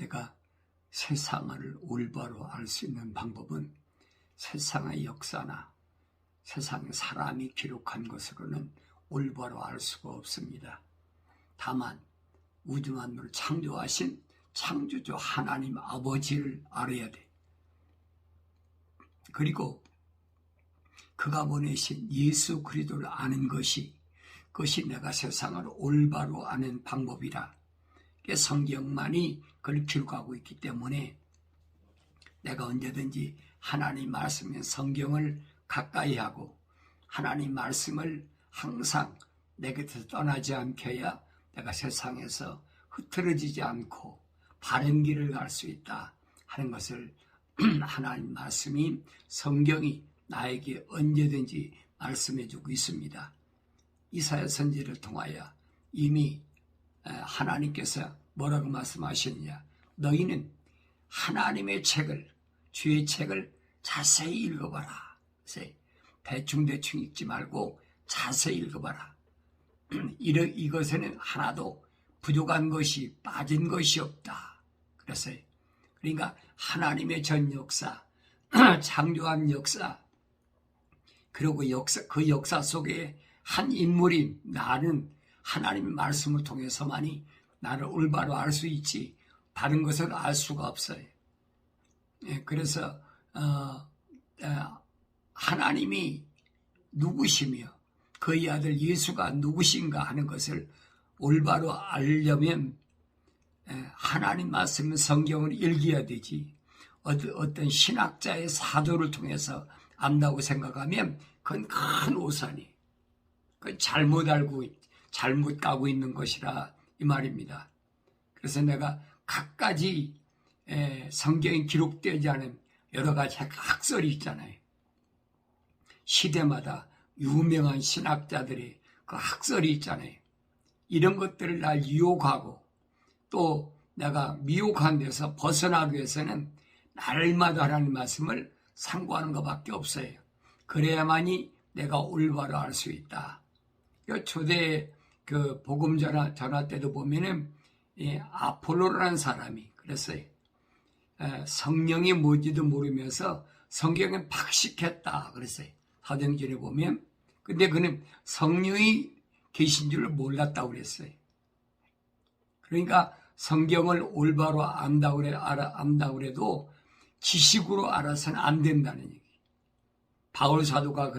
내가 세상을 올바로 알 수 있는 방법은 세상의 역사나 세상의 사람이 기록한 것으로는 올바로 알 수가 없습니다. 다만 우주 만물을 창조하신 창조주 하나님 아버지를 알아야 돼. 그리고 그가 보내신 예수 그리스도를 아는 그것이 내가 세상을 올바로 아는 방법이라. 성경만이 그걸 기록하고 있기 때문에 내가 언제든지 하나님 말씀인 성경을 가까이 하고 하나님 말씀을 항상 내 곁에서 떠나지 않게 해야 내가 세상에서 흐트러지지 않고 바른 길을 갈 수 있다 하는 것을 하나님 말씀인 성경이 나에게 언제든지 말씀해주고 있습니다. 이사야 선지를 통하여 이미 하나님께서 뭐라고 말씀하셨느냐? 너희는 하나님의 책을, 주의 책을 자세히 읽어봐라. 대충 읽지 말고 자세히 읽어봐라. 이것에는 하나도 부족한 것이 빠진 것이 없다. 그랬어요. 그러니까 하나님의 전 역사, 창조한 역사, 그리고 그 역사 속에 한 인물인 나는 하나님의 말씀을 통해서만이 나를 올바로 알 수 있지 다른 것을 알 수가 없어요. 그래서 하나님이 누구시며 그의 아들 예수가 누구신가 하는 것을 올바로 알려면 하나님 말씀 성경을 읽어야 되지 어떤 신학자의 사도를 통해서 안다고 생각하면 그건 큰 오산이 그건 잘못 가고 있는 것이라 이 말입니다. 그래서 내가 각가지 성경에 기록되지 않은 여러 가지 학설이 있잖아요. 시대마다 유명한 신학자들의 그 학설이 있잖아요. 이런 것들을 날 유혹하고 또 내가 미혹한 데서 벗어나기 위해서는 날마다 하나님 말씀을 상고하는 것밖에 없어요. 그래야만이 내가 올바로 알 수 있다. 초대 그 복음 전화 때도 보면은 아폴로라는 사람이 그랬어요. 성령이 뭔지도 모르면서 성경에 박식했다 그랬어요. 사도행전에 보면. 근데 그는 성령이 계신 줄을 몰랐다고 그랬어요. 그러니까 성경을 올바로 안다고 그래도 지식으로 알아서는 안 된다는 얘기. 바울 사도가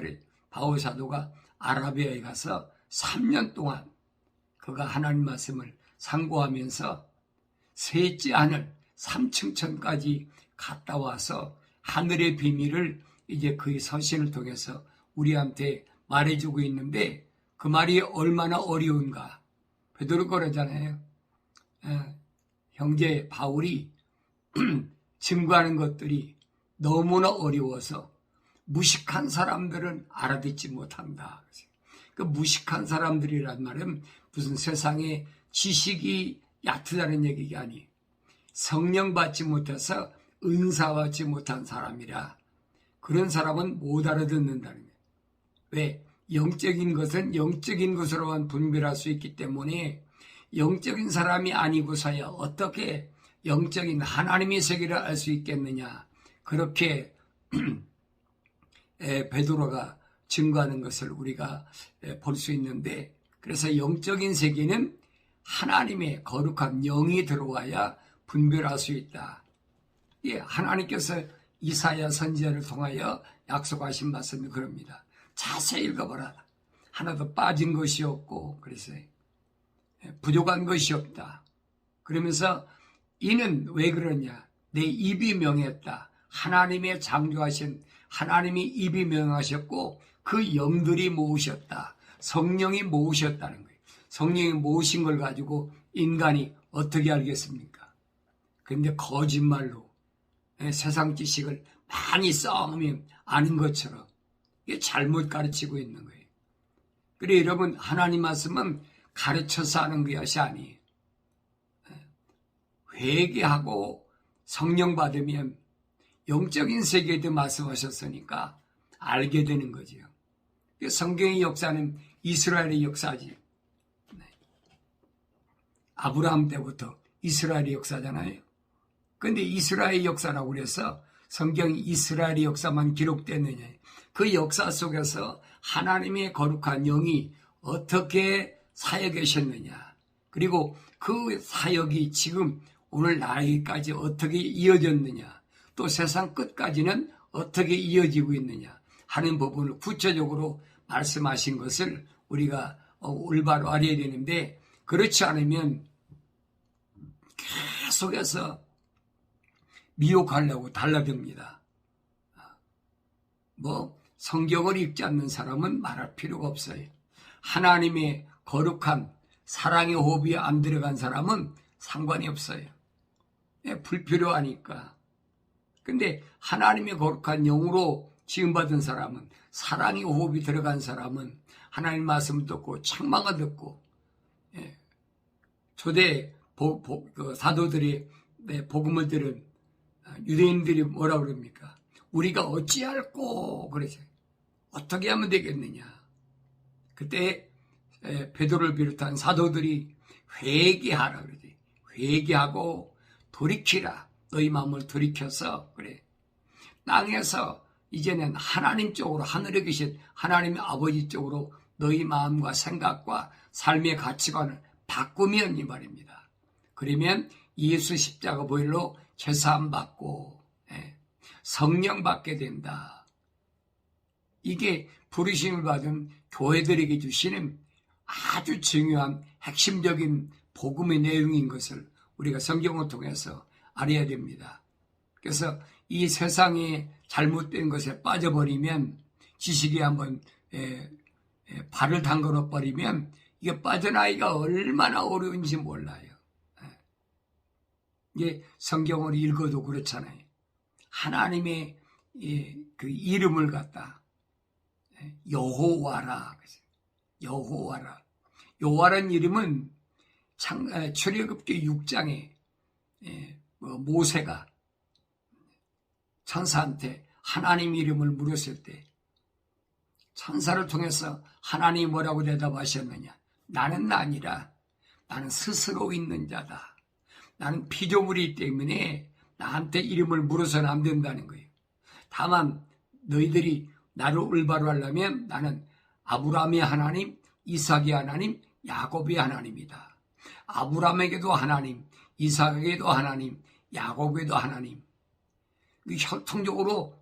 아라비아에 가서 3년 동안 그가 하나님 말씀을 상고하면서 셋째 하늘 3층천까지 갔다 와서 하늘의 비밀을 이제 그의 서신을 통해서 우리한테 말해주고 있는데 그 말이 얼마나 어려운가. 베드로 그러잖아요. 형제 바울이 증거하는 것들이 너무나 어려워서 무식한 사람들은 알아듣지 못한다. 그 무식한 사람들이란 말은 무슨 세상에 지식이 얕다는 얘기가 아니에요. 성령 받지 못해서 은사 받지 못한 사람이라 그런 사람은 못 알아듣는다는 거예요. 왜? 영적인 것은 영적인 것으로만 분별할 수 있기 때문에 영적인 사람이 아니고서야 어떻게 영적인 하나님의 세계를 알 수 있겠느냐. 그렇게 베드로가 증거하는 것을 우리가 볼 수 있는데 그래서 영적인 세계는 하나님의 거룩한 영이 들어와야 분별할 수 있다. 하나님께서 이사야 선지자를 통하여 약속하신 말씀이 그럽니다. 자세히 읽어보라. 하나도 빠진 것이 없고 그래서 부족한 것이 없다. 그러면서 이는 왜 그러냐. 내 입이 명했다. 하나님의 창조하신 하나님이 입이 명하셨고 그 영들이 모으셨다. 성령이 모으셨다는 거예요. 성령이 모으신 걸 가지고 인간이 어떻게 알겠습니까? 그런데 거짓말로 세상 지식을 많이 쌓으면 아는 것처럼 이게 잘못 가르치고 있는 거예요. 그래 여러분 하나님 말씀은 가르쳐서 하는 것이 아니에요. 회개하고 성령 받으면 영적인 세계에도 말씀하셨으니까 알게 되는 거죠. 성경의 역사는 이스라엘의 역사지. 아브라함 때부터 이스라엘의 역사잖아요. 근데 이스라엘 역사라고 그래서 성경이 이스라엘의 역사만 기록됐느냐. 그 역사 속에서 하나님의 거룩한 영이 어떻게 사역하셨느냐. 그리고 그 사역이 지금 오늘 날까지 어떻게 이어졌느냐. 또 세상 끝까지는 어떻게 이어지고 있느냐 하는 부분을 구체적으로 말씀하신 것을 우리가 올바로 알아야 되는데, 그렇지 않으면 계속해서 미혹하려고 달라듭니다. 성경을 읽지 않는 사람은 말할 필요가 없어요. 하나님의 거룩한 사랑의 호흡이 안 들어간 사람은 상관이 없어요. 불필요하니까. 근데 하나님의 거룩한 영으로 지음받은 사람은, 사랑의 호흡이 들어간 사람은 하나님 말씀을 듣고 책망을 듣고, 초대 사도들이 복음을 들은 유대인들이 뭐라 그럽니까? 우리가 어찌할꼬 그러죠. 어떻게 하면 되겠느냐. 그때 베드로를 비롯한 사도들이 회개하라 그러지. 회개하고 돌이키라. 너희 마음을 돌이켜서 그래. 땅에서 이제는 하나님 쪽으로, 하늘에 계신 하나님의 아버지 쪽으로 너희 마음과 생각과 삶의 가치관을 바꾸면 이 말입니다. 그러면 예수 십자가 보혈로 제사함 받고 성령 받게 된다. 이게 부르심을 받은 교회들에게 주시는 아주 중요한 핵심적인 복음의 내용인 것을 우리가 성경을 통해서 알아야 됩니다. 그래서 이 세상에 잘못된 것에 빠져버리면, 지식에 한번 발을 담궈 버리면 이게 빠져나기가 얼마나 어려운지 몰라요. 이게 성경을 읽어도 그렇잖아요. 하나님의 그 이름을 갖다 여호와라. 여호와라. 여호와라는 이름은 출애굽기 6장에 모세가 천사한테 하나님 이름을 물었을 때 천사를 통해서 하나님이 뭐라고 대답하셨느냐. 나는 아니라 나는 스스로 있는 자다. 나는 피조물이기 때문에 나한테 이름을 물어서는 안 된다는 거예요. 다만 너희들이 나를 올바로 하려면 나는 아브라함의 하나님, 이삭의 하나님, 야곱의 하나님이다. 아브라함에게도 하나님, 이삭에게도 하나님, 야곱에게도 하나님. 혈통적으로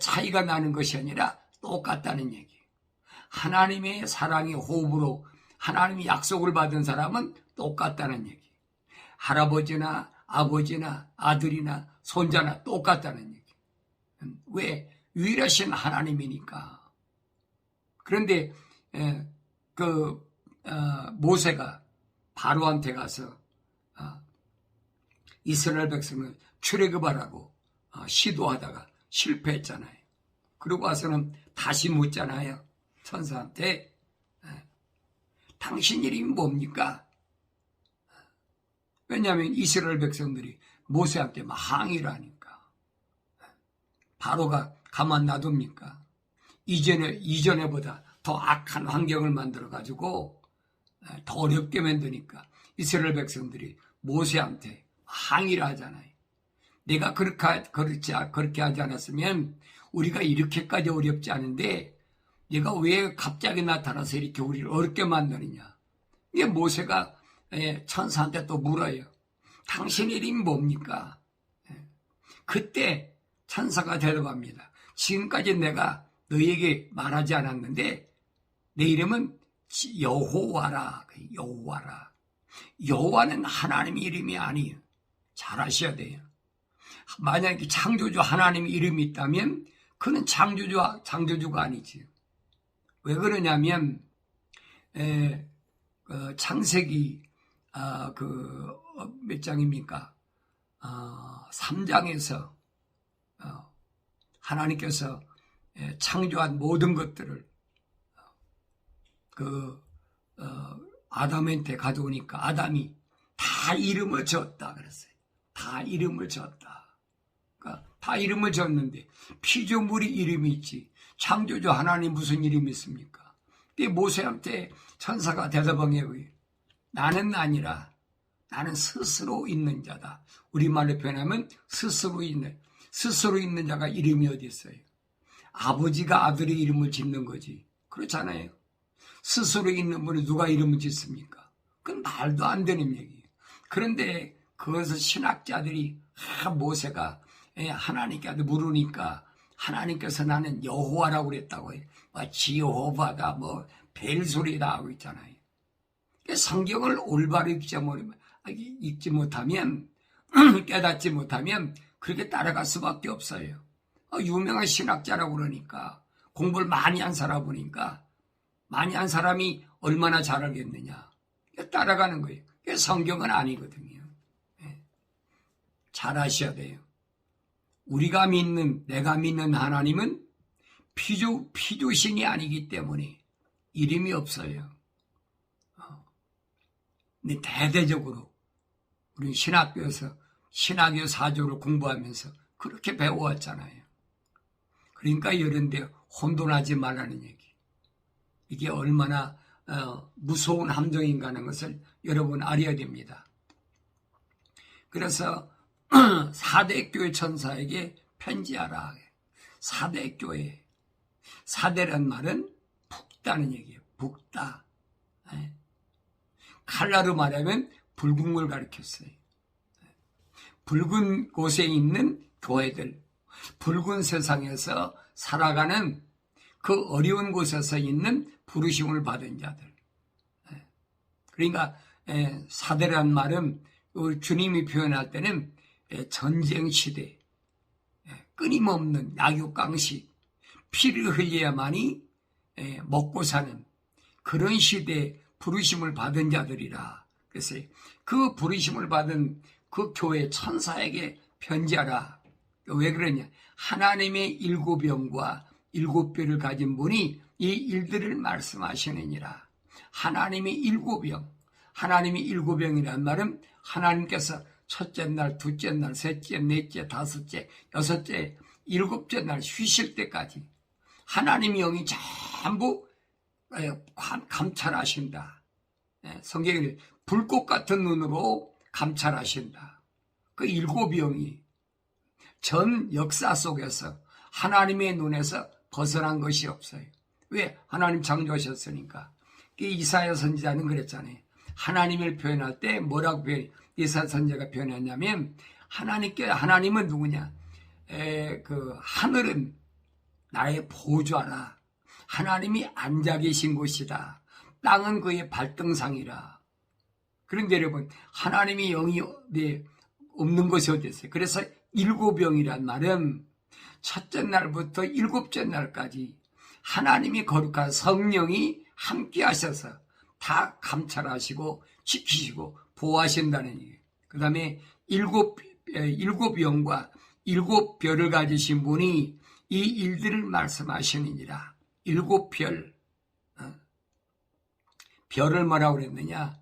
차이가 나는 것이 아니라 똑같다는 얘기예요. 하나님의 사랑의 호흡으로 하나님의 약속을 받은 사람은 똑같다는 얘기예요. 할아버지나 아버지나 아들이나 손자나 똑같다는 얘기예요. 왜? 유일하신 하나님이니까. 그런데 모세가 바로한테 가서 이스라엘 백성을 출애굽하라고 시도하다가 실패했잖아요. 그러고 와서는 다시 묻잖아요. 천사한테 당신 이름이 뭡니까? 왜냐하면 이스라엘 백성들이 모세한테 막 항의를 하니까. 바로가 가만 놔둡니까? 이전에보다 더 악한 환경을 만들어가지고 더 어렵게 만드니까 이스라엘 백성들이 모세한테 항의를 하잖아요. 내가 그렇게 하지 않았으면 우리가 이렇게까지 어렵지 않은데 내가 왜 갑자기 나타나서 이렇게 우리를 어렵게 만드느냐. 이게 모세가 천사한테 또 물어요. 당신 이름이 뭡니까? 그때 천사가 대답합니다. 지금까지 내가 너희에게 말하지 않았는데 내 이름은 여호와라. 여호와라. 여호와는 하나님의 이름이 아니에요. 잘 아셔야 돼요. 만약에 창조주 하나님의 이름이 있다면 그는 창조주가 아니지. 왜 그러냐면 창세기 몇 장입니까? 3장에서 하나님께서 창조한 모든 것들을 아담한테 가져오니까 아담이 다 이름을 지었다 그랬어요. 다 이름을 지었다. 그러니까 다 이름을 지었는데 피조물이 이름이 있지 창조주 하나님 무슨 이름이 있습니까? 근데 모세한테 천사가 대답한 게 나는 아니라 나는 스스로 있는 자다. 우리말로 표현하면 스스로 있는 자가 이름이 어디 있어요? 아버지가 아들의 이름을 짓는 거지. 그렇잖아요. 스스로 있는 분이 누가 이름을 짓습니까? 그건 말도 안 되는 얘기예요. 그런데 그것을 신학자들이 모세가 하나님께 물으니까 하나님께서 나는 여호와라고 그랬다고 해요. 지호바다 벨소리다 하고 있잖아요. 성경을 올바로 읽지 못하면 깨닫지 못하면 그렇게 따라갈 수밖에 없어요. 유명한 신학자라고 그러니까 공부를 많이 한 사람 보니까 많이 한 사람이 얼마나 잘 알겠느냐. 따라가는 거예요. 성경은 아니거든요. 잘 아셔야 돼요. 내가 믿는 하나님은 피조신이 아니기 때문에 이름이 없어요. 근데 대대적으로 우리 신학교에서 신학교 사조를 공부하면서 그렇게 배워왔잖아요. 그러니까 이런데 혼돈하지 말라는 얘기. 이게 얼마나 무서운 함정인가 하는 것을 여러분 알아야 됩니다. 그래서 4대 교회 천사에게 편지하라. 4대 교회. 4대란 말은 붓다는 얘기예요. 붓다. 칼라로 말하면 붉은 걸 가리켰어요. 붉은 곳에 있는 교회들, 붉은 세상에서 살아가는 그 어려운 곳에서 있는 부르심을 받은 자들. 그러니까 4대란 말은 주님이 표현할 때는 전쟁 시대, 끊임없는 약육강식, 피를 흘려야만이 먹고 사는 그런 시대에 부르심을 받은 자들이라. 그래서 그 부르심을 받은 그 교회 천사에게 편지하라. 왜 그러냐? 하나님의 7영과 7뼈를 가진 분이 이 일들을 말씀하시느니라. 하나님의 7영. 하나님의 7영이란 말은 하나님께서 첫째 날, 둘째 날, 셋째, 넷째, 다섯째, 여섯째, 7째 날 쉬실 때까지 하나님의 영이 전부 감찰하신다. 성경에 불꽃 같은 눈으로 감찰하신다. 그 7영이 전 역사 속에서 하나님의 눈에서 벗어난 것이 없어요. 왜? 하나님 창조하셨으니까. 이사야 선지자는 그랬잖아요. 하나님을 표현할 때 뭐라고 이사야 선지자가 표현했냐면 하나님은 누구냐? 하늘은 나의 보좌라. 하나님이 앉아 계신 곳이다. 땅은 그의 발등상이라. 그런데 여러분, 하나님이 영이 없는 것이 어디 있어요? 그래서 7영이란 말은 첫째 날부터 7째 날까지 하나님이 거룩한 성령이 함께 하셔서 다 감찰하시고 지키시고 보호하신다는 얘기예요. 그 다음에 7영과 7별을 가지신 분이 이 일들을 말씀하시느니라. 7별. 별을 뭐라고 그랬느냐?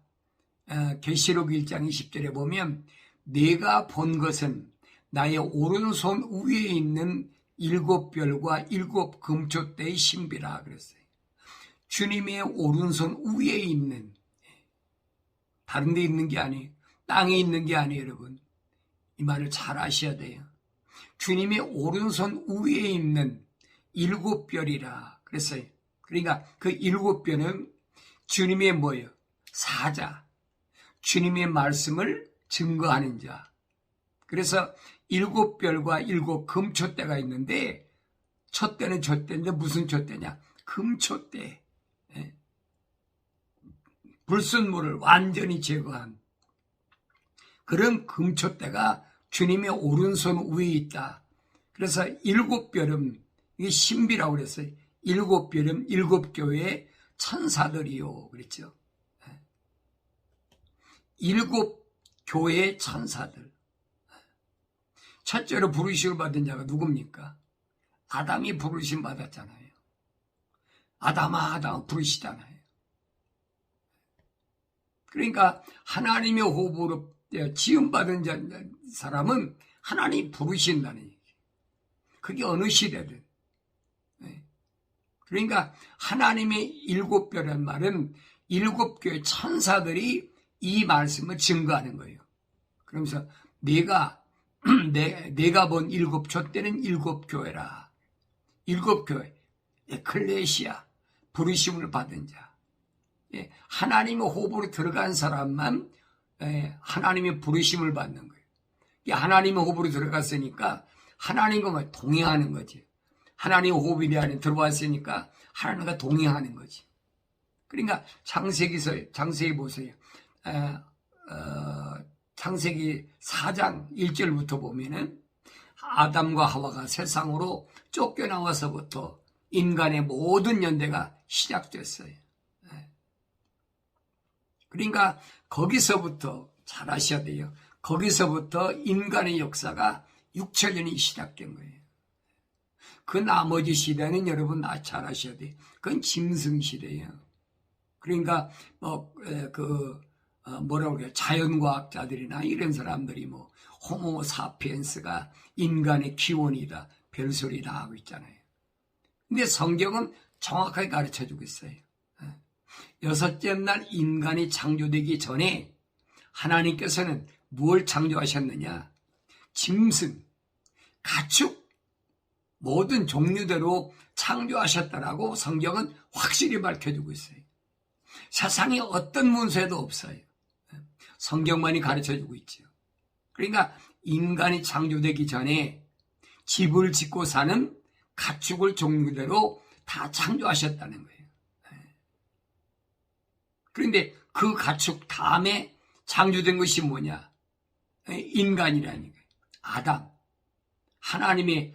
계시록 1장 20절에 보면 내가 본 것은 나의 오른손 위에 있는 7별과 7금초대의 신비라 그랬어요. 주님의 오른손 위에 있는, 다른 데 있는 게 아니에요. 땅에 있는 게 아니에요, 여러분. 이 말을 잘 아셔야 돼요. 주님의 오른손 위에 있는 7별이라 그랬어요. 그러니까 그 7별은 주님의 뭐예요? 사자. 주님의 말씀을 증거하는 자. 그래서 7별과 7금초대가 있는데 촛대는 촛대인데 무슨 촛대냐? 금초대. 불순물을 완전히 제거한 그런 금초대가 주님의 오른손 위에 있다. 그래서 7별은 이게 신비라고 그랬어요. 7별은 7교회의 천사들이요. 그랬죠. 7교회의 천사들. 첫째로 부르심을 받은 자가 누굽니까? 아담이 부르심 받았잖아요. 아담아 부르시잖아요. 그러니까 하나님의 호흡으로 지음받은 사람은 하나님이 부르신다는 얘기예요. 그게 어느 시대든. 그러니까 하나님의 7별이라는 말은 7교회 천사들이 이 말씀을 증거하는 거예요. 그러면서 내가 본 일곱 촛대는 일곱 교회라. 일곱 교회, 에클레시아, 부르심을 받은 자. 하나님의 호흡으로 들어간 사람만 하나님의 부르심을 받는 거예요. 하나님의 호흡으로 들어갔으니까 하나님과 동행하는 거지. 하나님의 호흡이 내 안에 들어왔으니까 하나님과 동행하는 거지. 그러니까 창세기 보세요. 창세기 4장 1절부터 보면은 아담과 하와가 세상으로 쫓겨나와서부터 인간의 모든 연대가 시작됐어요. 그러니까 거기서부터 잘 아셔야 돼요. 거기서부터 인간의 역사가 6천년이 시작된 거예요. 그 나머지 시대는 여러분 잘 아셔야 돼요. 그건 짐승 시대예요. 그러니까 뭐라고 그래요? 자연과학자들이나 이런 사람들이 호모 사피엔스가 인간의 기원이다, 별소리다 하고 있잖아요. 근데 성경은 정확하게 가르쳐주고 있어요. 여섯째 날 인간이 창조되기 전에 하나님께서는 무엇을 창조하셨느냐? 짐승, 가축, 모든 종류대로 창조하셨다라고 성경은 확실히 밝혀주고 있어요. 세상에 어떤 문서에도 없어요. 성경만이 가르쳐주고 있죠. 그러니까 인간이 창조되기 전에 집을 짓고 사는 가축을 종류대로 다 창조하셨다는 거예요. 그런데 그 가축 다음에 창조된 것이 뭐냐? 인간이라는 거예요. 아담. 하나님의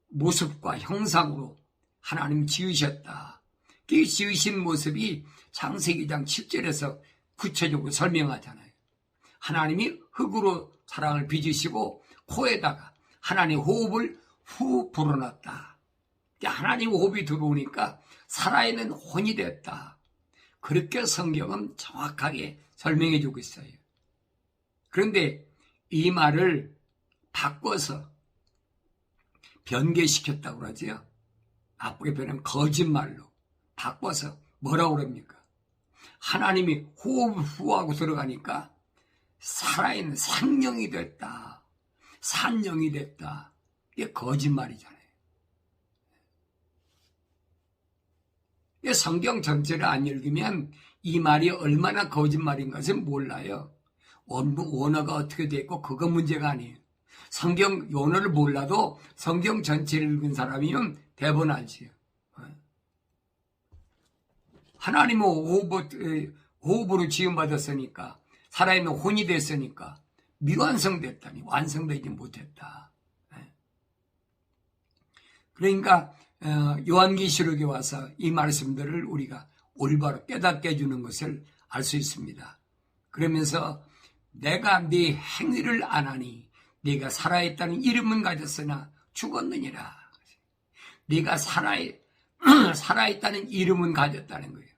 모습과 형상으로 하나님이 지으셨다. 그 지으신 모습이 창세기장 7절에서 구체적으로 설명하잖아요. 하나님이 흙으로 사람을 빚으시고 코에다가 하나님의 호흡을 후 불어넣었다. 하나님의 호흡이 들어오니까 살아있는 혼이 됐다. 그렇게 성경은 정확하게 설명해 주고 있어요. 그런데 이 말을 바꿔서 변개시켰다고 그러죠. 나쁘게 표현하면 거짓말로 바꿔서 뭐라고 그럽니까? 하나님이 호흡을 후하고 들어가니까 살아있는 생명이 됐다. 산영이 됐다. 이게 거짓말이잖아요. 성경 전체를 안 읽으면 이 말이 얼마나 거짓말인 것을 몰라요. 원어가 어떻게 돼 있고 그거 문제가 아니에요. 성경 원어를 몰라도 성경 전체를 읽은 사람이면 대부분 알지요. 하나님은 호흡으로 지음받았으니까 살아있는 혼이 됐으니까 미완성됐다니 완성되지 못했다. 그러니까 요한계시록에 와서 이 말씀들을 우리가 올바로 깨닫게 해주는 것을 알 수 있습니다. 그러면서 내가 네 행위를 안 하니 네가 살아있다는 이름은 가졌으나 죽었느니라. 네가 살아있다는 이름은 가졌다는 거예요.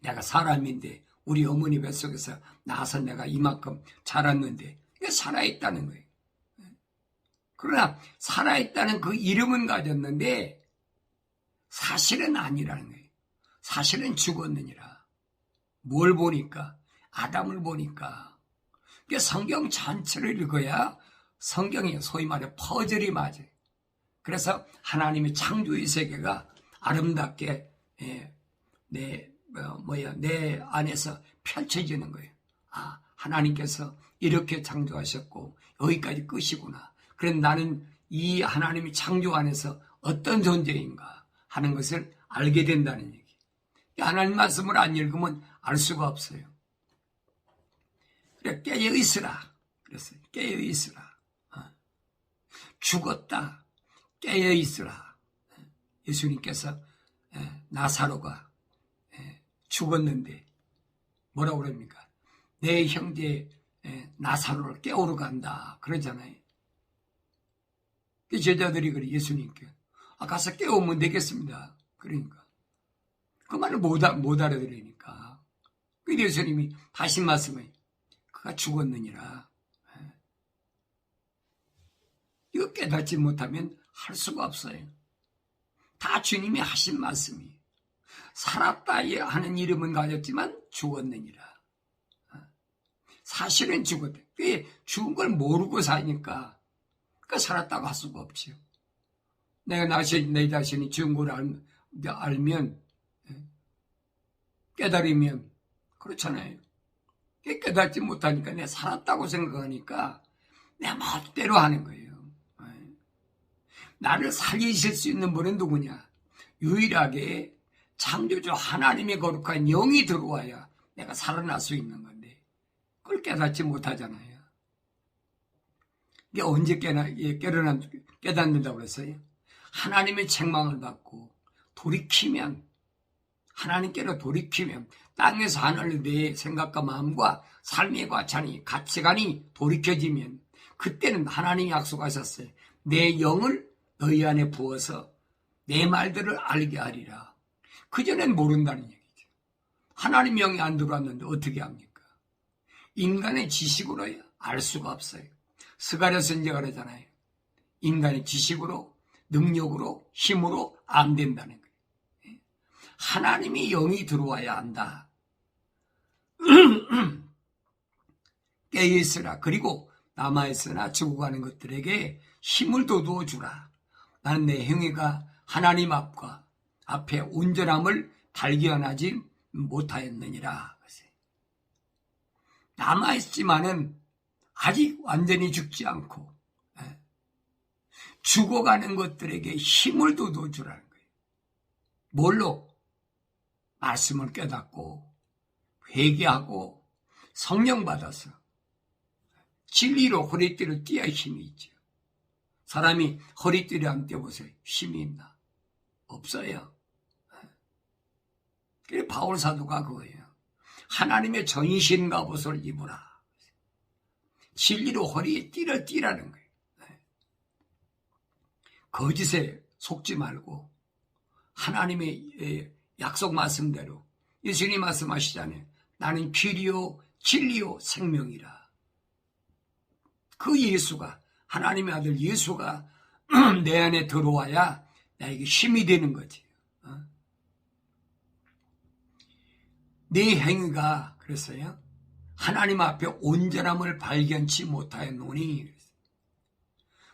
내가 사람인데 우리 어머니 뱃속에서 나서 내가 이만큼 자랐는데 이게 살아있다는 거예요. 그러나 살아있다는 그 이름은 가졌는데 사실은 아니라는 거예요. 사실은 죽었느니라. 뭘 보니까? 아담을 보니까. 성경 전체를 읽어야 성경이 소위 말해 퍼즐이 맞아요. 그래서 하나님의 창조의 세계가 아름답게 내 안에서 펼쳐지는 거예요. 아, 하나님께서 이렇게 창조하셨고 여기까지 끝이구나. 그래서 나는 이 하나님의 창조 안에서 어떤 존재인가 하는 것을 알게 된다는 얘기. 하나님 말씀을 안 읽으면 알 수가 없어요. 그래, 깨어 있으라. 그랬어요. 깨어 있으라. 죽었다. 깨어 있으라. 예수님께서 나사로가 죽었는데 뭐라고 그럽니까? 내 형제 나사로를 깨우러 간다. 그러잖아요. 그 제자들이 그래 예수님께 가서 깨우면 되겠습니다. 그러니까 그 말을 못 알아들으니까 그 예수님이 다시 말씀해 그가 죽었느니라. 이거 깨닫지 못하면 할 수가 없어요. 다 주님이 하신 말씀이에요. 살았다 하는 이름은 가졌지만 죽었느니라. 사실은 죽었다. 왜 죽은 걸 모르고 사니까 살았다고 할 수가 없죠. 내가 내 자신이 죽은 걸 알면, 깨달으면 그렇잖아요. 깨닫지 못하니까 내가 살았다고 생각하니까 내 멋대로 하는 거예요. 나를 살리실 수 있는 분은 누구냐? 유일하게 창조주 하나님의 거룩한 영이 들어와야 내가 살아날 수 있는 건데 그걸 깨닫지 못하잖아요. 이게 언제 깨닫는다고 그랬어요? 하나님의 책망을 받고 돌이키면, 하나님께로 돌이키면, 땅에서 하늘로 내 생각과 마음과 삶의 가치관이 돌이켜지면 그때는 하나님이 약속하셨어요. 내 영을 너희 안에 부어서 내 말들을 알게 하리라. 그전엔 모른다는 얘기죠. 하나님 영이 안 들어왔는데 어떻게 합니까? 인간의 지식으로 알 수가 없어요. 스가랴 선지자가 그러잖아요. 인간의 지식으로, 능력으로, 힘으로 안 된다는 거예요. 하나님이 영이 들어와야 한다. 깨어있으라. 그리고 남아있으나 죽어가는 것들에게 힘을 돋워 주라. 나는 내 행위가 하나님 앞에 온전함을 발견하지 못하였느니라. 남아있지만은 아직 완전히 죽지 않고 죽어가는 것들에게 힘을 돋워 주라는 거예요. 뭘로? 말씀을 깨닫고 회개하고 성령 받아서 진리로 허리띠를 띠야 힘이 있죠. 사람이 허리띠를 안 떼보세요. 힘이 있나? 없어요. 그래서 바울 사도가 그거예요. 하나님의 전신 갑옷을 입으라. 진리로 허리에 띠를 띠라는 거예요. 거짓에 속지 말고 하나님의 약속 말씀대로 예수님 말씀하시잖아요. 나는 길이요 진리요 생명이라. 그 예수가, 하나님의 아들 예수가 내 안에 들어와야 나에게 힘이 되는 거지. 네 행위가 그랬어요. 하나님 앞에 온전함을 발견치 못하였노니.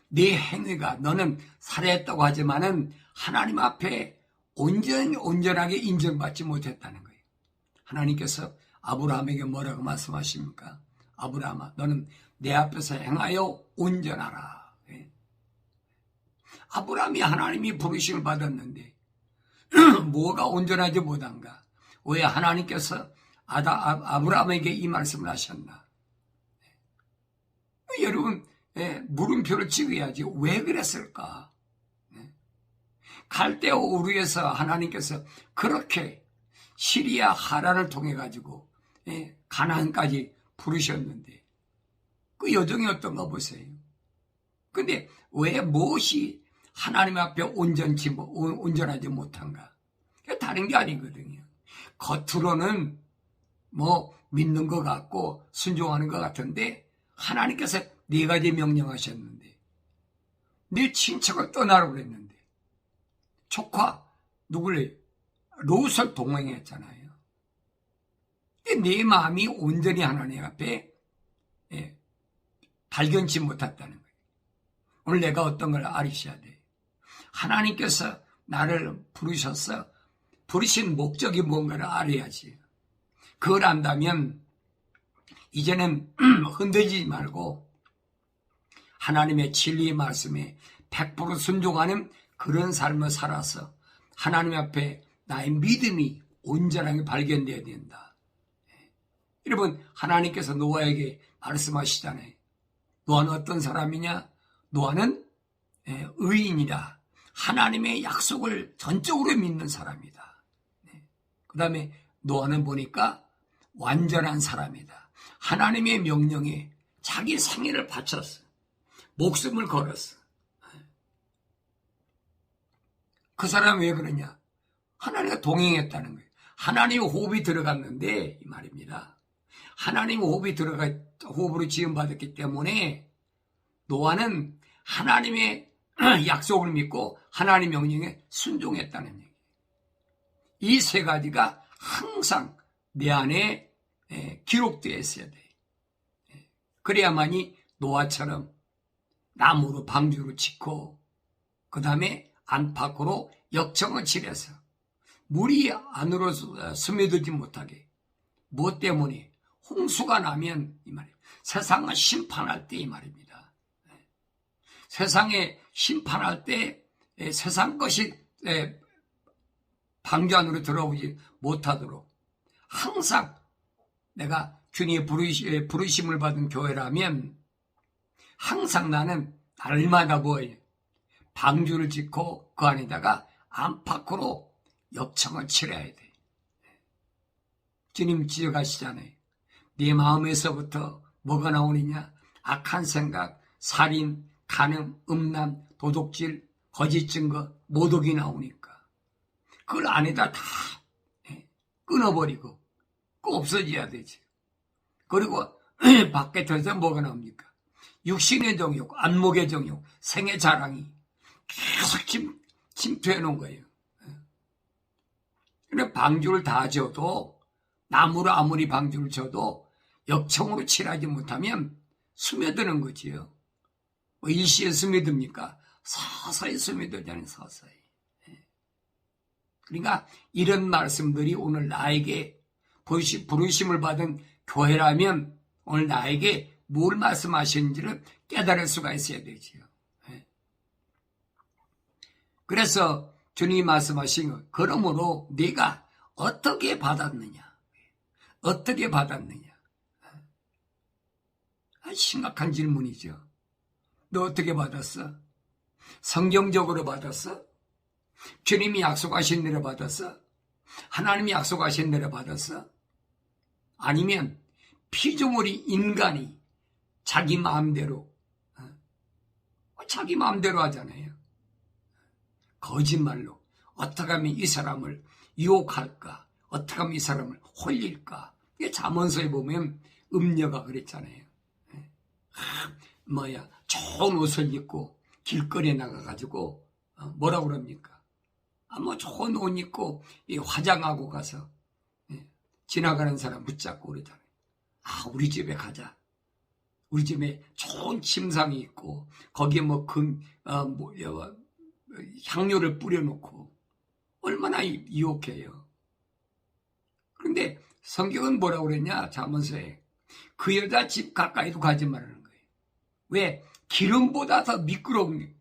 네 행위가, 너는 살해했다고 하지만은 하나님 앞에 온전하게 인정받지 못했다는 거예요. 하나님께서 아브라함에게 뭐라고 말씀하십니까? 아브라함아, 너는 내 앞에서 행하여 온전하라. 아브라함이 하나님이 부르심을 받았는데 뭐가 온전하지 못한가? 왜 하나님께서 아브라함에게 이 말씀을 하셨나? 여러분, 물음표를 찍어야지. 왜 그랬을까? 갈대아 우르에서 하나님께서 그렇게 시리아 하란을 통해 가지고 가나안까지 부르셨는데 그 여정이 어떤가 보세요. 근데 왜 무엇이 하나님 앞에 온전하지 못한가? 다른 게 아니거든요. 겉으로는 뭐 믿는 것 같고 순종하는 것 같은데 하나님께서 4가지 명령하셨는데 네 친척을 떠나라고 그랬는데 조카 누굴래? 롯을 동행했잖아요. 내 마음이 온전히 하나님 앞에 발견치 못했다는 거예요. 오늘 내가 어떤 걸 알으셔야 돼. 하나님께서 나를 부르셔서 부르신 목적이 뭔가를 알아야지. 그걸 안다면 이제는 흔들리지 말고 하나님의 진리의 말씀에 100% 순종하는 그런 삶을 살아서 하나님 앞에 나의 믿음이 온전하게 발견되어야 된다. 여러분, 하나님께서 노아에게 말씀하시잖아요. 노아는 어떤 사람이냐? 노아는 의인이다. 하나님의 약속을 전적으로 믿는 사람이다. 그 다음에 노아는 보니까 완전한 사람이다. 하나님의 명령에 자기 생애를 바쳤어. 목숨을 걸었어. 그 사람은 왜 그러냐? 하나님과 동행했다는 거예요. 하나님의 호흡이 들어갔는데 이 말입니다. 하나님의 호흡으로 지음받았기 때문에 노아는 하나님의 약속을 믿고 하나님의 명령에 순종했다는 얘기예요. 이 3가지가 항상 내 안에 기록되어 있어야 돼. 그래야만이 노아처럼 나무로 방주를 짓고 그 다음에 안팎으로 역청을 칠해서 물이 안으로 스며들지 못하게. 무엇 때문에? 홍수가 나면 이 말이에요. 세상을 심판할 때 이 말입니다. 세상에 심판할 때 세상 것이 방주 안으로 들어오지 못하도록 항상 내가 주님의 부르심을 받은 교회라면 항상 나는 날마다 뭐예요? 방주를 짓고 그 안에다가 안팎으로 역청을 칠해야 돼. 주님 지적하시잖아요. 네 마음에서부터 뭐가 나오느냐? 악한 생각, 살인, 간음, 음란, 도둑질, 거짓 증거, 모독이 나오니까 그걸 안에다 다 끊어버리고 없어져야 되지. 그리고 밖에 터서 뭐가 나옵니까? 육신의 정욕, 안목의 정욕, 생의 자랑이 계속 침투해 놓은 거예요. 그런데 방주를 다 지어도 나무로 아무리 방주를 쳐도 역청으로 칠하지 못하면 스며드는 거지요. 뭐 일시에 스며듭니까? 서서히 스며들잖아요. 서서히. 그러니까 이런 말씀들이 오늘 나에게 부르심을 받은 교회라면 오늘 나에게 뭘 말씀하시는지를 깨달을 수가 있어야 되지요. 그래서 주님이 말씀하신 것, 그러므로 네가 어떻게 받았느냐? 어떻게 받았느냐? 심각한 질문이죠. 너 어떻게 받았어? 성경적으로 받았어? 주님이 약속하신 대로 받았어? 하나님이 약속하신 대로 받았어? 아니면 피조물이 인간이 자기 마음대로 하잖아요. 거짓말로 어떻게 하면 이 사람을 유혹할까? 어떻게 하면 이 사람을 홀릴까? 이게 잠언서에 보면 음녀가 그랬잖아요. 좋은 옷을 입고 길거리에 나가가지고 뭐라고 그럽니까? 좋은 옷 입고 화장하고 가서 지나가는 사람 붙잡고 그러잖아요. 우리 집에 가자. 우리 집에 좋은 침상이 있고 거기에 향료를 뿌려놓고 얼마나 유혹해요. 그런데 성경은 뭐라고 그랬냐? 잠언서에 그 여자 집 가까이도 가지 말라는 거예요. 왜? 기름보다 더 미끄러운 게.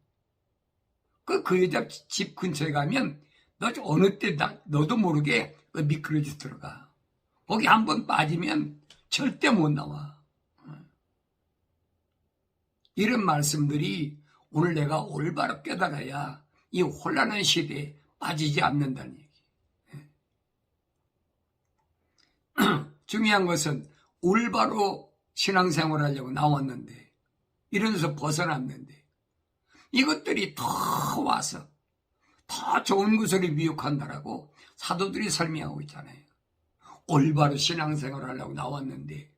그 여자 집 근처에 가면 너 어느 때 너도 모르게 미끄러져 들어가. 거기 한번 빠지면 절대 못 나와. 이런 말씀들이 오늘 내가 올바로 깨달아야 이 혼란한 시대에 빠지지 않는다는 얘기. 중요한 것은 올바로 신앙생활을 하려고 나왔는데 이러면서 벗어났는데 이것들이 더 와서 더 좋은 것을 미혹한다라고 사도들이 설명하고 있잖아요. 올바로 신앙생활을 하려고 나왔는데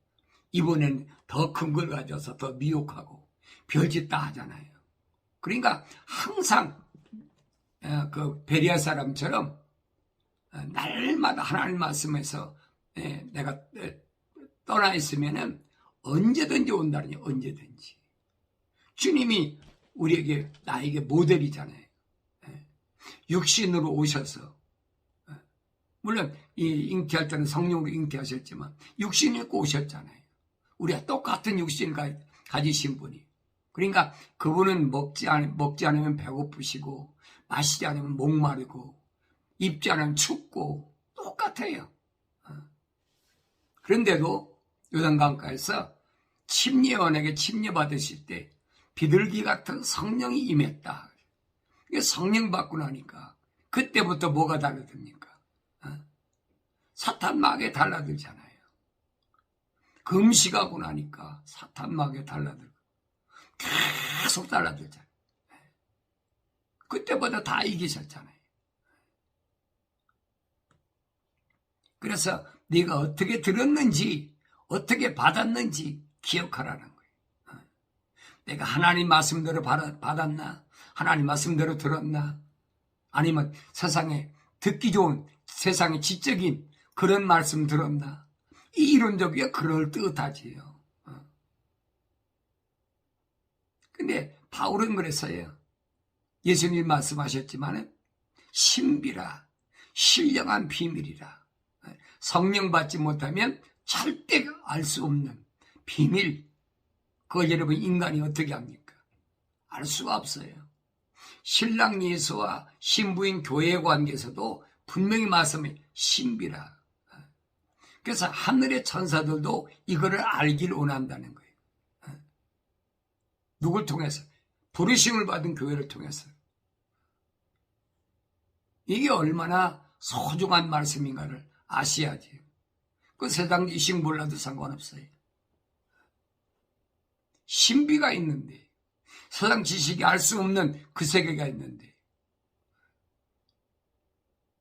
이번엔 더 큰 걸 가져서 더 미혹하고 별짓 다 하잖아요. 그러니까 항상 그 베리아 사람처럼 날마다 하나님 말씀에서 내가 떠나 있으면은 언제든지 온다니 언제든지. 주님이 우리에게 나에게 모델이잖아요. 육신으로 오셔서 물론 이 잉태할 때는 성령으로 잉태하셨지만 육신을 입고 오셨잖아요. 우리가 똑같은 육신을 가지신 분이. 그러니까 그분은 먹지 않으면 배고프시고 마시지 않으면 목마르고 입지 않으면 춥고 똑같아요. 그런데도 요단강가에서 침례원에게 침례받으실 때 비둘기 같은 성령이 임했다. 성령 받고 나니까 그때부터 뭐가 달라집니까? 사탄 마귀에 달라들잖아요. 금식하고 나니까 사탄 마귀에 달라들고 계속 달라들잖아요. 그때보다 다 이기셨잖아요. 그래서 네가 어떻게 들었는지 어떻게 받았는지 기억하라는 거예요. 내가 하나님 말씀대로 받았나? 하나님 말씀대로 들었나? 아니면 세상에 듣기 좋은 세상의 지적인 그런 말씀 들었나? 이 이론적이야 그럴듯하지요. 근데 바울은 그랬어요. 예수님 말씀하셨지만은 신비라 신령한 비밀이라. 성령 받지 못하면 절대 알 수 없는 비밀. 그걸 여러분 인간이 어떻게 합니까? 알 수가 없어요. 신랑 예수와 신부인 교회의 관계에서도 분명히 말씀해 신비라. 그래서 하늘의 천사들도 이거를 알길 원한다는 거예요. 누굴 통해서? 부르심을 받은 교회를 통해서. 이게 얼마나 소중한 말씀인가를 아셔야지. 그 세상 지식 몰라도 상관없어요. 신비가 있는데, 세상 지식이 알 수 없는 그 세계가 있는데.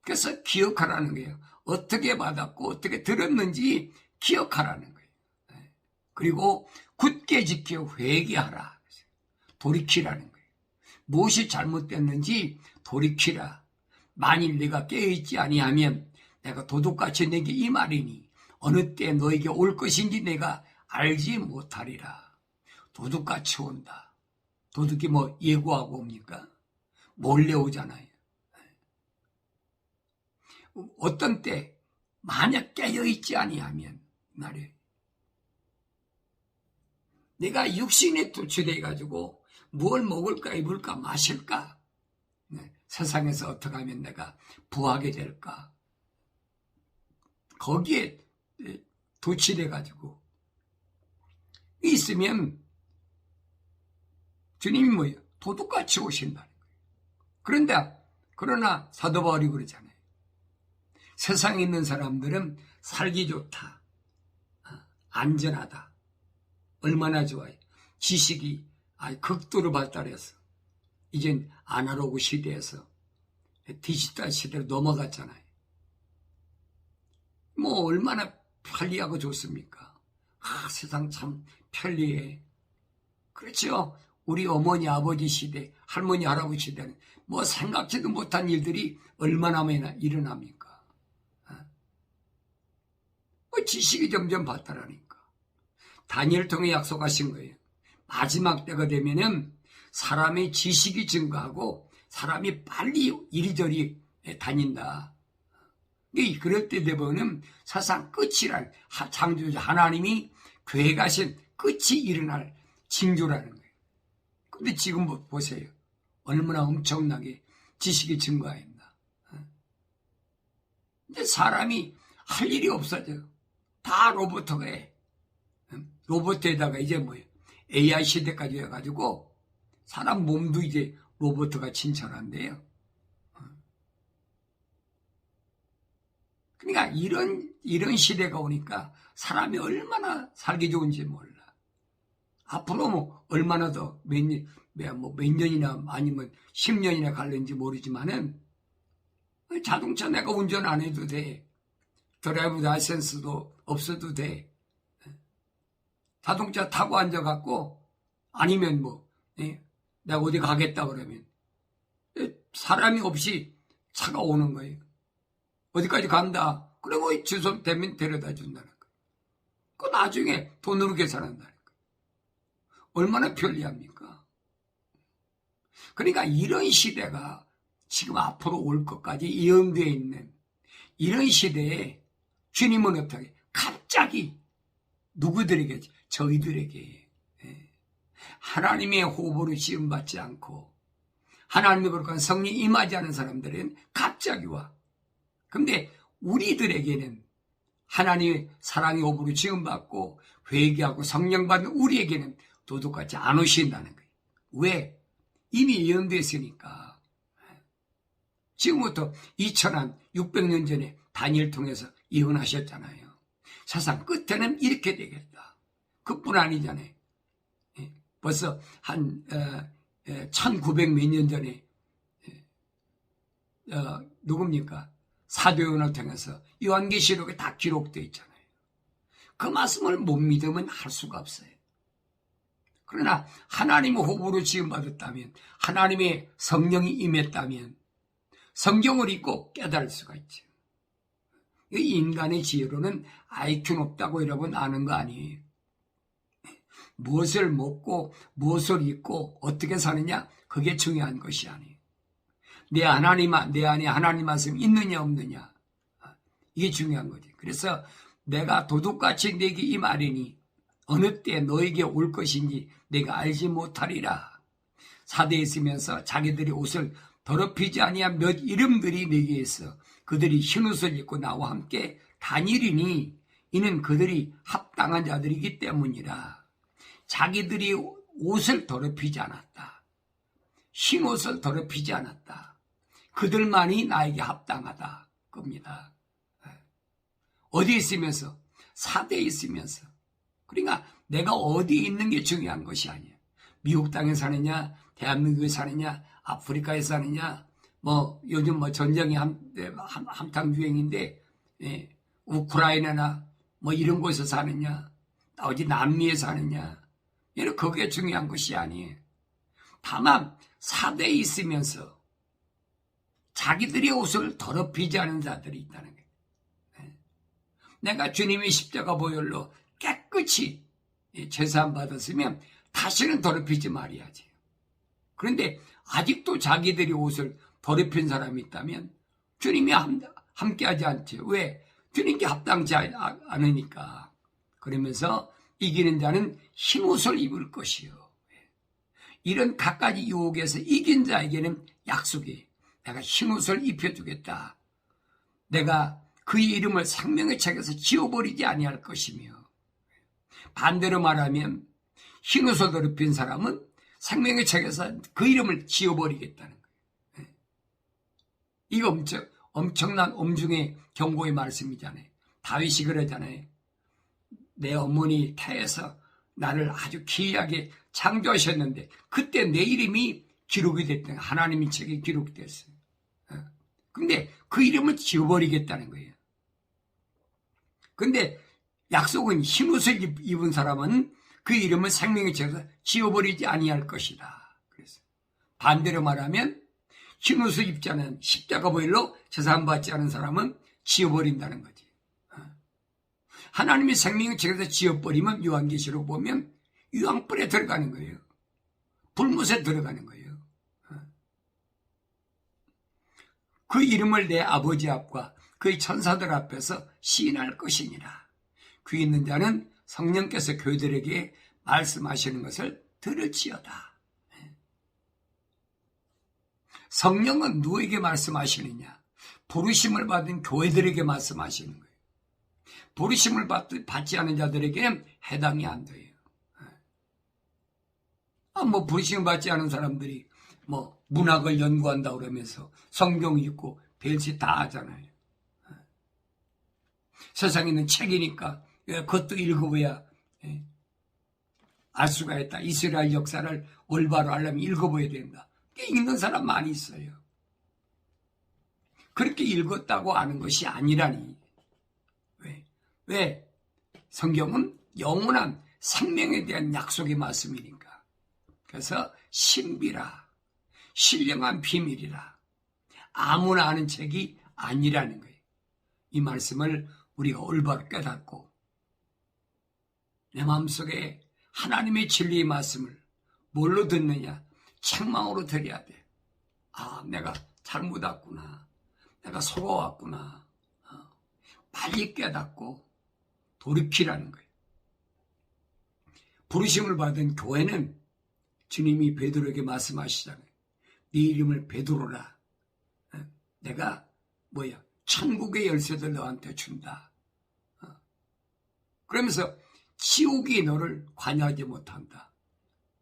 그래서 기억하라는 거예요. 어떻게 받았고 어떻게 들었는지 기억하라는 거예요. 그리고 굳게 지켜 회개하라. 돌이키라는 거예요. 무엇이 잘못됐는지 돌이키라. 만일 내가 깨어있지 아니하면 내가 도둑같이 내게 이 말이니 어느 때 너에게 올 것인지 내가 알지 못하리라. 도둑같이 온다. 도둑이 뭐 예고하고 옵니까? 몰래 오잖아요. 어떤 때 만약 깨어있지 아니하면 말이에요. 내가 육신에 투철해가지고 뭘 먹을까 입을까 마실까? 세상에서 어떻게 하면 내가 부하게 될까? 거기에 도취돼가지고 있으면 주님이 뭐예요? 도둑같이 오신다는 거예요. 그러나 사도 바울이 그러잖아요. 세상에 있는 사람들은 살기 좋다. 안전하다. 얼마나 좋아요. 지식이 극도로 발달해서 이젠 아날로그 시대에서 디지털 시대로 넘어갔잖아요. 뭐 얼마나 편리하고 좋습니까? 세상 참 편리해. 그렇죠. 우리 어머니 아버지 시대, 할머니 할아버지 시대는 뭐 생각지도 못한 일들이 얼마나 많이 일어납니까? 지식이 점점 발달하니까. 다니엘 통해 약속하신 거예요. 마지막 때가 되면은 사람의 지식이 증가하고 사람이 빨리 이리저리 다닌다. 그럴 때 되면은 사상 끝이란 창조주 하나님이 계획하신 끝이 일어날 징조라는 거예요. 근데 지금 보세요. 얼마나 엄청나게 지식이 증가했나. 이제 사람이 할 일이 없어져요. 다 로봇가 해. 로봇에다가 이제 뭐예요? AI 시대까지 해가지고 사람 몸도 이제 로봇가 친철한데요. 그러니까 이런 시대가 오니까 사람이 얼마나 살기 좋은지 몰라. 앞으로 뭐 얼마나 더 몇 년이나 아니면 10년이나 갈는지 모르지만은 자동차 내가 운전 안 해도 돼. 드라이브 라이센스도 없어도 돼. 자동차 타고 앉아갖고 아니면 내가 어디 가겠다 그러면 사람이 없이 차가 오는 거예요. 어디까지 간다. 그리고 주소 되면 데려다 준다는 거예요. 그 나중에 돈으로 계산한다는 거예요. 얼마나 편리합니까? 그러니까 이런 시대가 지금 앞으로 올 것까지 예언되어 있는 이런 시대에 주님은 어떻게 갑자기 누구들에게? 저희들에게 하나님의 호흡으로 지음받지 않고 하나님의 거룩한 성령 임하지 않은 사람들은 갑자기 와. 근데 우리들에게는 하나님의 사랑의 호흡으로 지음받고 회개하고 성령 받는 우리에게는 도둑같이 안 오신다는 거예요. 왜? 이미 예언됐으니까. 지금부터 2600년 전에 다니엘 통해서 예언하셨잖아요. 세상 끝에는 이렇게 되겠다. 그뿐 아니잖아요. 벌써 한 1900 몇 년 전에 누굽니까? 사도요한을 통해서 요한계시록에 다 기록되어 있잖아요. 그 말씀을 못 믿으면 할 수가 없어요. 그러나 하나님의 호흡으로 지음받았다면, 하나님의 성령이 임했다면 성경을 읽고 깨달을 수가 있죠. 이 인간의 지혜로는 IQ 높다고 여러분 아는 거 아니에요. 무엇을 먹고 무엇을 입고 어떻게 사느냐, 그게 중요한 것이 아니에요. 내 안에 하나님 말씀 있느냐 없느냐, 이게 중요한 거지. 그래서 내가 도둑같이 내게 임하리니 어느 때 너에게 올 것인지 내가 알지 못하리라. 사대에 있으면서 자기들이 옷을 더럽히지 아니한 몇 이름들이 내게 있어 그들이 흰옷을 입고 나와 함께 다니리니 이는 그들이 합당한 자들이기 때문이라. 자기들이 옷을 더럽히지 않았다. 흰옷을 더럽히지 않았다. 그들만이 나에게 합당하다 겁니다. 어디에 있으면서? 사대에 있으면서. 그러니까 내가 어디에 있는 게 중요한 것이 아니야. 미국 땅에 사느냐, 대한민국에 사느냐, 아프리카에 사느냐, 요즘 전쟁이 한창 유행인데, 우크라이나나 이런 곳에 사느냐, 어디 남미에 사느냐, 이런 그게 중요한 것이 아니에요. 다만 사대에 있으면서 자기들의 옷을 더럽히지 않은 자들이 있다는 거예요. 내가 주님의 십자가 보혈로 깨끗이 제사함 받았으면 다시는 더럽히지 말아야지. 그런데 아직도 자기들이 옷을 더럽힌 사람이 있다면 주님이 함께하지 않죠. 왜? 주님께 합당치 않으니까. 그러면서 이기는 자는 흰 옷을 입을 것이요. 이런 갖가지 유혹에서 이긴 자에게는 약속이, 내가 흰 옷을 입혀주겠다. 내가 그의 이름을 생명의 책에서 지워버리지 아니할 것이며, 반대로 말하면 흰 옷을 더럽힌 사람은 생명의 책에서 그 이름을 지워버리겠다는 거예요. 이거 엄청난 엄중의 경고의 말씀이잖아요. 다윗이 그러잖아요. 내 어머니 태에서 나를 아주 기이하게 창조하셨는데 그때 내 이름이 기록이 됐던, 하나님의 책에 기록됐어요. 근데 그 이름을 지워버리겠다는 거예요. 근데 약속은 흰 옷을 입은 사람은 그 이름을 생명의 책에서 지워버리지 아니할 것이다. 그래서 반대로 말하면 흰 옷을 입지 않은 십자가 보혈로 제사함 받지 않은 사람은 지워버린다는 거지. 하나님의 생명의 책에서 지워버리면 요한계시록 보면 유황불에 들어가는 거예요. 불못에 들어가는 거예요. 그 이름을 내 아버지 앞과 그의 천사들 앞에서 시인할 것이니라. 귀 있는 자는 성령께서 교회들에게 말씀하시는 것을 들을지어다. 성령은 누구에게 말씀하시느냐? 부르심을 받은 교회들에게 말씀하시는 거예요. 부르심을 받지 않은 자들에게는 해당이 안 돼요. 부르심을 받지 않은 사람들이 문학을 연구한다 그러면서 성경 읽고 별짓 다 하잖아요. 세상에 있는 책이니까 그것도 읽어봐야 알 수가 있다. 이스라엘 역사를 올바로 알려면 읽어봐야 된다. 읽는 사람 많이 있어요. 그렇게 읽었다고 아는 것이 아니라니. 왜? 성경은 영원한 생명에 대한 약속의 말씀이니까. 그래서 신비라, 신령한 비밀이라, 아무나 아는 책이 아니라는 거예요. 이 말씀을 우리가 올바로 깨닫고 내 마음속에 하나님의 진리의 말씀을 뭘로 듣느냐? 책망으로 들어야 돼. 내가 잘못 왔구나. 내가 속아왔구나. 빨리 깨닫고 돌이키라는 거예요. 부르심을 받은 교회는 주님이 베드로에게 말씀하시잖아요. 네 이름을 베드로라. 내가 천국의 열쇠를 너한테 준다. 그러면서 지옥이 너를 관여하지 못한다.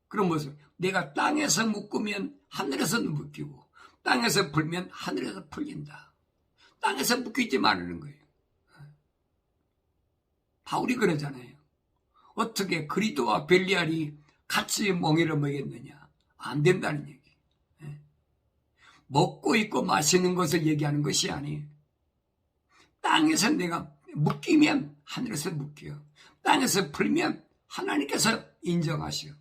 그런 모습. 내가 땅에서 묶으면 하늘에서 묶이고 땅에서 풀면 하늘에서 풀린다. 땅에서 묶이지 말라는 거예요. 바울이 그러잖아요. 어떻게 그리도와 벨리알이 같이 멍에를 먹였느냐? 안 된다는 얘기. 먹고 있고 마시는 것을 얘기하는 것이 아니에요. 땅에서 내가 묶이면 하늘에서 묶여. 땅에서 풀면 하나님께서 인정하시오.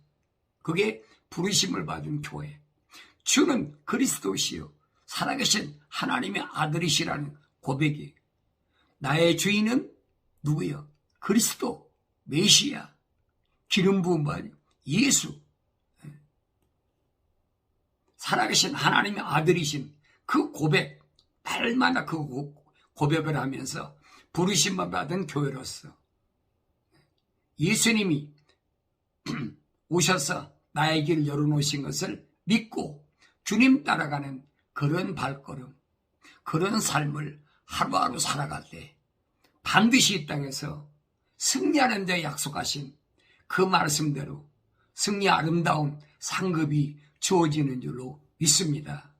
그게 부르심을 받은 교회. 주는 그리스도시요 살아계신 하나님의 아들이시라는 고백이. 나의 주인은 누구요? 그리스도, 메시아, 기름 부은 바 예수, 살아계신 하나님의 아들이신 그 고백, 날마다 그 고백을 하면서 부르심을 받은 교회로서 예수님이 오셔서 나의 길을 열어놓으신 것을 믿고 주님 따라가는 그런 발걸음, 그런 삶을 하루하루 살아갈 때 반드시 이 땅에서 승리하는 데 약속하신 그 말씀대로 승리 아름다운 상급이 주어지는 줄로 믿습니다.